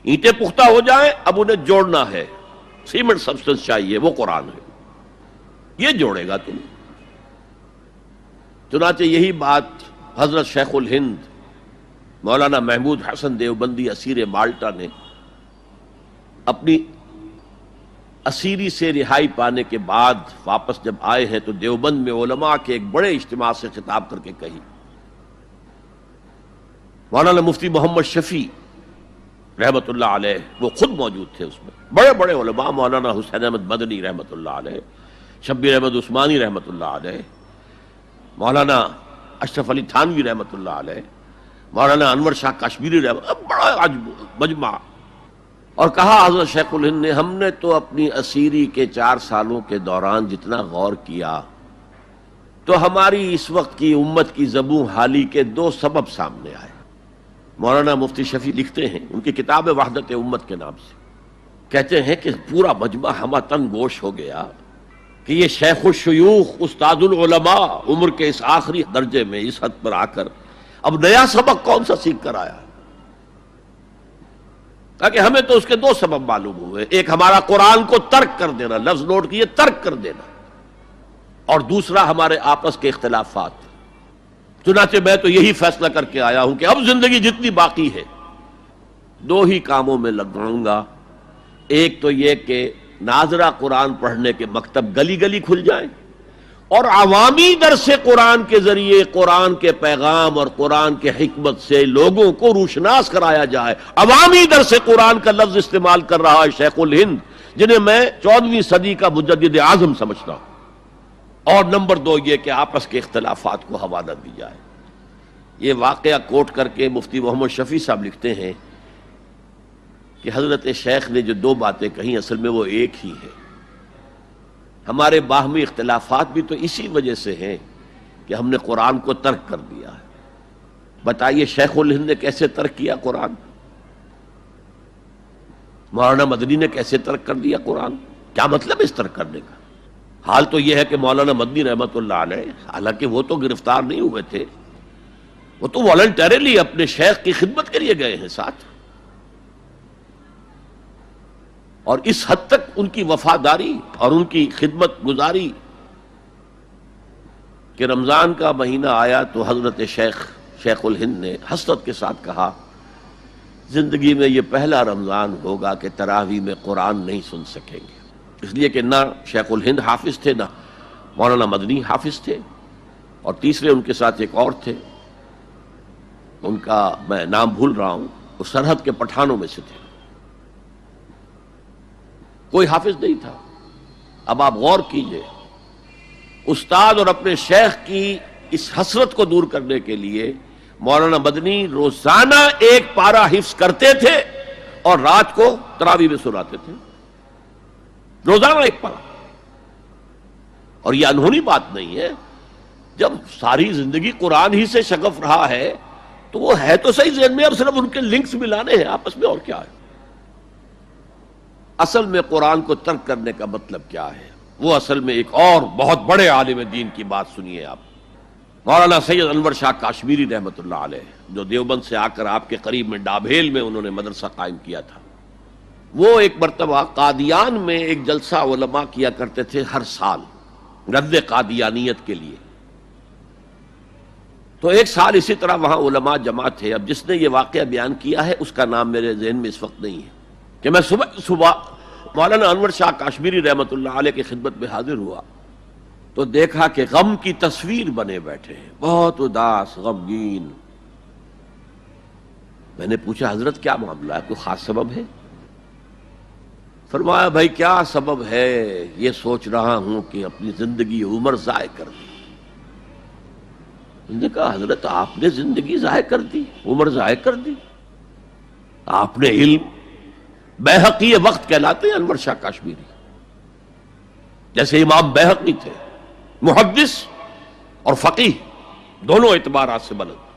اینٹیں پختہ ہو جائیں، اب انہیں جوڑنا ہے، سیمنٹ سبسٹنس چاہیے، وہ قرآن ہے، یہ جوڑے گا تم. چنانچہ یہی بات حضرت شیخ الہند مولانا محمود حسن دیوبندی اسیر مالٹا نے اپنی اسیری سے رہائی پانے کے بعد واپس جب آئے ہیں تو دیوبند میں علماء کے ایک بڑے اجتماع سے خطاب کر کے کہی. مولانا مفتی محمد شفیع رحمت اللہ علیہ وہ خود موجود تھے، اس میں بڑے بڑے علماء، مولانا حسین احمد مدنی رحمت اللہ علیہ، شبیر احمد عثمانی رحمت اللہ علیہ، مولانا اشرف علی تھانوی رحمت اللہ علیہ، مولانا انور شاہ کشمیری رحمت، بڑا مجمع. اور کہا حضرت شیخ الہند نے ہم نے تو اپنی اسیری کے 4 سالوں کے دوران جتنا غور کیا تو ہماری اس وقت کی امت کی زبوں حالی کے 2 سبب سامنے آئے. مولانا مفتی شفیع لکھتے ہیں، ان کی کتاب وحدت امت کے نام سے، کہتے ہیں کہ پورا مجمع ہمہ تن گوش ہو گیا کہ یہ شیخ الشیوخ استاد العلماء عمر کے اس آخری درجے میں اس حد پر آ کر اب نیا سبق کون سا سیکھ کر آیا. تاکہ ہمیں تو اس کے 2 سبب معلوم ہوئے، ایک ہمارا قرآن کو ترک کر دینا، لفظ نوٹ کیے، ترک کر دینا، اور دوسرا ہمارے آپس کے اختلافات. چنانچہ میں تو یہی فیصلہ کر کے آیا ہوں کہ اب زندگی جتنی باقی ہے 2 ہی کاموں میں لگاؤں گا. ایک تو یہ کہ ناظرہ قرآن پڑھنے کے مکتب گلی گلی کھل جائیں اور عوامی درس قرآن کے ذریعے قرآن کے پیغام اور قرآن کے حکمت سے لوگوں کو روشناس کرایا جائے. عوامی درس قرآن کا لفظ استعمال کر رہا ہے شیخ الہند، جنہیں میں 14ویں صدی کا مجدد اعظم سمجھتا ہوں. اور نمبر 2 یہ کہ آپس کے اختلافات کو ہوا نہ دی جائے. یہ واقعہ کوٹ کر کے مفتی محمد شفیع صاحب لکھتے ہیں کہ حضرت شیخ نے جو 2 باتیں کہیں اصل میں وہ ایک ہی ہے. ہمارے باہمی اختلافات بھی تو اسی وجہ سے ہیں کہ ہم نے قرآن کو ترک کر دیا ہے. بتائیے شیخ الہند نے کیسے ترک کیا قرآن؟ مولانا مدنی نے کیسے ترک کر دیا قرآن؟ کیا مطلب اس ترک کرنے کا؟ حال تو یہ ہے کہ مولانا مدنی رحمت اللہ علیہ، حالانکہ وہ تو گرفتار نہیں ہوئے تھے، وہ تو والنٹریلی اپنے شیخ کی خدمت کے لیے گئے ہیں ساتھ، اور اس حد تک ان کی وفاداری اور ان کی خدمت گزاری کہ رمضان کا مہینہ آیا تو حضرت شیخ الہند نے حسرت کے ساتھ کہا زندگی میں یہ پہلا رمضان ہوگا کہ تراویح میں قرآن نہیں سن سکیں گے. اس لیے کہ نہ شیخ الہند حافظ تھے، نہ مولانا مدنی حافظ تھے، اور تیسرے ان کے ساتھ ایک اور تھے، ان کا میں نام بھول رہا ہوں، وہ سرحد کے پٹھانوں میں سے تھے، کوئی حافظ نہیں تھا. اب آپ غور کیجئے، استاد اور اپنے شیخ کی اس حسرت کو دور کرنے کے لیے مولانا مدنی روزانہ 1 پارہ حفظ کرتے تھے اور رات کو تراویح میں سناتے تھے، روزانہ 1 پارہ. اور یہ انہونی بات نہیں ہے، جب ساری زندگی قرآن ہی سے شغف رہا ہے تو وہ ہے تو صحیح ذہن میں، اب صرف ان کے لنکس ملانے ہیں آپس میں، اور کیا ہے. اصل میں قرآن کو ترک کرنے کا مطلب کیا ہے؟ وہ اصل میں ایک اور بہت بڑے عالم دین کی بات سنیے آپ، مولانا سید انور شاہ کشمیری رحمت اللہ علیہ، جو دیوبند سے آ کر آپ کے قریب میں ڈابھیل میں انہوں نے مدرسہ قائم کیا تھا. وہ ایک مرتبہ قادیان میں ایک جلسہ علماء کیا کرتے تھے ہر سال رد قادیانیت کے لیے. تو ایک سال اسی طرح وہاں علماء جمع تھے. اب جس نے یہ واقعہ بیان کیا ہے اس کا نام میرے ذہن میں اس وقت نہیں ہے، کہ میں صبح مولانا انور شاہ کشمیری رحمت اللہ علیہ کی خدمت میں حاضر ہوا تو دیکھا کہ غم کی تصویر بنے بیٹھے ہیں، بہت اداس، غمگین. میں نے پوچھا حضرت کیا معاملہ ہے، کوئی خاص سبب ہے؟ فرمایا بھائی کیا سبب ہے، یہ سوچ رہا ہوں کہ اپنی زندگی عمر ضائع کر دی. میں نے کہا حضرت آپ نے زندگی ضائع کر دی، عمر ضائع کر دی؟ آپ نے علم، بیہقی وقت کہلاتے ہیں انور شاہ کشمیری، جیسے امام بیہقی تھے، محدث اور فقیہ دونوں اعتبارات سے بلند.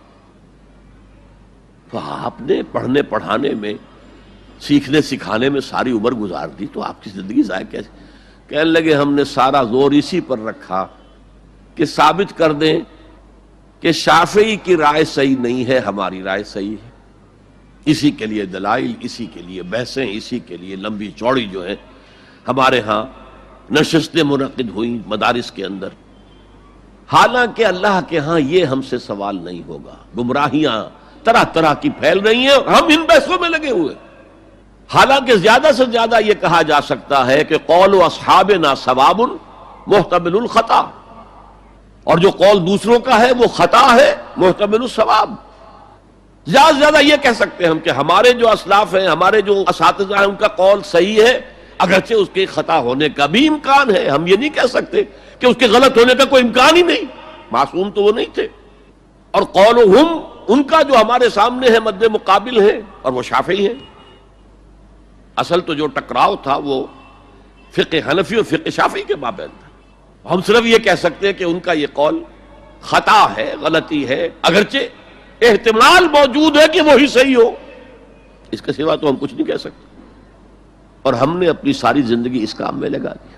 تو آپ نے پڑھنے پڑھانے میں، سیکھنے سکھانے میں ساری عمر گزار دی، تو آپ کی زندگی ضائع کیسے؟ کہنے لگے ہم نے سارا زور اسی پر رکھا کہ ثابت کر دیں کہ شافعی کی رائے صحیح نہیں ہے، ہماری رائے صحیح ہے. اسی کے لیے دلائل، اسی کے لیے بحثیں، اسی کے لیے لمبی چوڑی جو ہے ہمارے ہاں نشستیں منعقد ہوئیں مدارس کے اندر. حالانکہ اللہ کے ہاں یہ ہم سے سوال نہیں ہوگا. گمراہیاں طرح طرح کی پھیل رہی ہیں اور ہم ان بحثوں میں لگے ہوئے. حالانکہ زیادہ سے زیادہ یہ کہا جا سکتا ہے کہ قول اصحابنا ثواب محتمل الخطا، اور جو قول دوسروں کا ہے وہ خطا ہے محتمل الثواب. زیادہ سے زیادہ یہ کہہ سکتے ہیں ہم کہ ہمارے جو اسلاف ہیں، ہمارے جو اساتذہ ہیں، ان کا قول صحیح ہے، اگرچہ اس کے خطا ہونے کا بھی امکان ہے. ہم یہ نہیں کہہ سکتے کہ اس کے غلط ہونے کا کوئی امکان ہی نہیں، معصوم تو وہ نہیں تھے. اور قولہم، ان کا جو ہمارے سامنے ہے مد مقابل ہے، اور وہ شافعی ہیں. اصل تو جو ٹکراؤ تھا وہ فقہ حنفی اور فقہ شافعی کے مابین تھا. ہم صرف یہ کہہ سکتے ہیں کہ ان کا یہ قول خطا ہے، غلطی ہے، اگرچہ احتمال موجود ہے کہ وہی صحیح ہو. اس کے سوا تو ہم کچھ نہیں کہہ سکتے. اور ہم نے اپنی ساری زندگی اس کام میں لگا دی.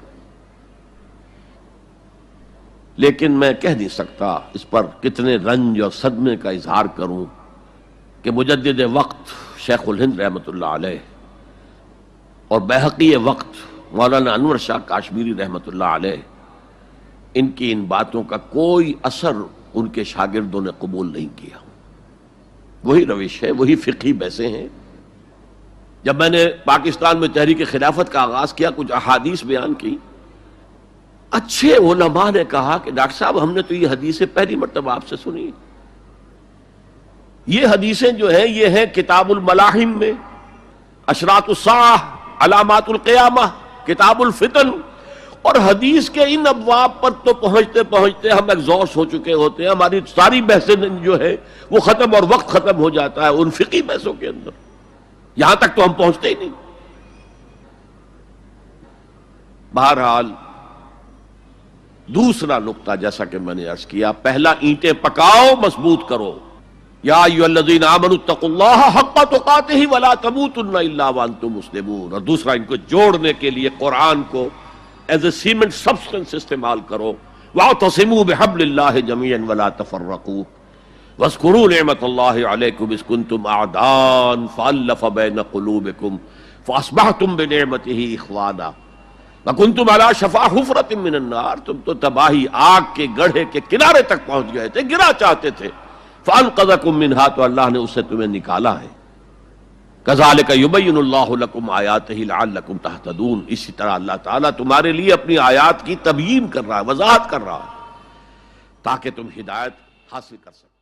لیکن میں کہہ نہیں سکتا اس پر کتنے رنج اور صدمے کا اظہار کروں کہ مجدد وقت شیخ الہند رحمۃ اللہ علیہ اور بحقی وقت مولانا انور شاہ کاشمیری رحمۃ اللہ علیہ، ان کی ان باتوں کا کوئی اثر ان کے شاگردوں نے قبول نہیں کیا. وہی روش ہے، وہی فقہی بحثیں ہیں. جب میں نے پاکستان میں تحریک خلافت کا آغاز کیا، کچھ احادیث بیان کی، اچھے علماء نے کہا کہ ڈاکٹر صاحب ہم نے تو یہ حدیثیں پہلی مرتبہ آپ سے سنی. یہ حدیثیں جو ہیں یہ ہیں کتاب الملاحم میں، اشراط الساعہ، علامات القیامہ، کتاب الفتن. اور حدیث کے ان ابواب پر تو پہنچتے پہنچتے ہم ایگزاسٹ ہو چکے ہوتے ہیں. ہماری ساری بحثیں جو ہے وہ ختم، اور وقت ختم ہو جاتا ہے ان فقہی بحثوں کے اندر. یہاں تک تو ہم پہنچتے ہی نہیں. بہرحال دوسرا نقطہ جیسا کہ میں نے عرض کیا، پہلا اینٹیں پکاؤ، مضبوط کرو. یا ایھا الذین آمنوا اتقوا اللہ حق تقاتہ ولا تموتن الا وانتم مسلمون. اور دوسرا ان کو جوڑنے کے لیے قرآن کو ایز اے سیمنٹ سبسٹنس استعمال کرو. واعتصموا بحبل اللہ جميعا ولا تفرقوا واذکروا نعمت اللہ علیکم اذ کنتم اعداء فالف بین قلوبکم فاصبحتم بنعمتہ اخوانا وکنتم علی شفا حفرۃ من النار. تم تو تباہی آگ کے گڑھے کے کنارے تک پہنچ گئے تھے، گرا چاہتے تھے. فانقذکم منہا، تو اللہ نے اس سے تمہیں نکالا ہے. کذالک یبین اللہ لکم آیاتہ لعلکم تہتدون. اسی طرح اللہ تعالیٰ تمہارے لیے اپنی آیات کی تبیین کر رہا ہے، وضاحت کر رہا ہے، تاکہ تم ہدایت حاصل کر سکو.